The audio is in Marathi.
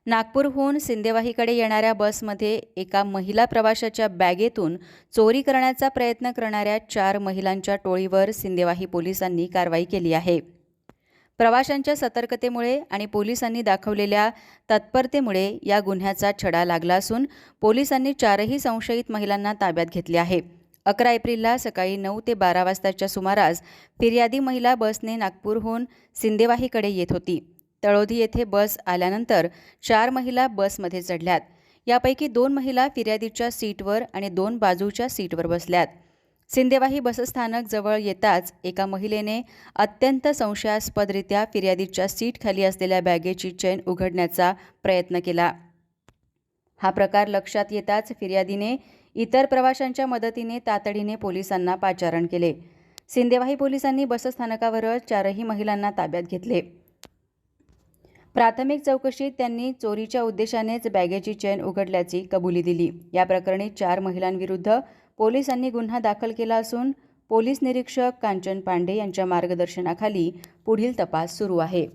नागपूरहून सिंदेवाहीकडे येणाऱ्या बसमध्ये एका महिला प्रवाशाच्या बॅगेतून चोरी करण्याचा प्रयत्न करणाऱ्या 4 महिलांच्या टोळीवर सिंदेवाही पोलिसांनी कारवाई केली आहे। प्रवाशांच्या सतर्कतेमुळे आणि पोलिसांनी दाखवलेल्या तत्परतेमुळे या गुन्ह्याचा छडा लागला असून पोलिसांनी 4ही संशयित महिलांना ताब्यात घेतले आहे। 11 एप्रिलला सकाळी 9 ते 12 वाजताच्या सुमारास फिर्यादी महिला बसने नागपूरहून सिंदेवाहीकडे येत होती। तळोधी येथे बस आल्यानंतर 4 महिला बसमध्ये चढल्यात। यापैकी 2 महिला फिर्यादीच्या सीटवर आणि 2 बाजूच्या सीटवर बसल्यात। सिंदेवाही बसस्थानक जवळ येताच एका महिलेने अत्यंत संशयास्पदरित्या फिर्यादीच्या सीट खाली असलेल्या बॅगेची चेन उघडण्याचा प्रयत्न केला। हा प्रकार लक्षात येताच फिर्यादीने इतर प्रवाशांच्या मदतीने तातडीने पोलिसांना पाचारण केले। सिंदेवाही पोलिसांनी बसस्थानकावरच 4ही महिलांना ताब्यात घेतले। प्राथमिक चौकशीत त्यांनी चोरीच्या उद्देशानेच बॅगेची चेन उघडल्याची कबुली दिली। या प्रकरणी 4 महिलांविरुद्ध पोलिसांनी गुन्हा दाखल केला असून पोलीस निरीक्षक कांचन पांडे यांच्या मार्गदर्शनाखाली पुढील तपास सुरू आहे।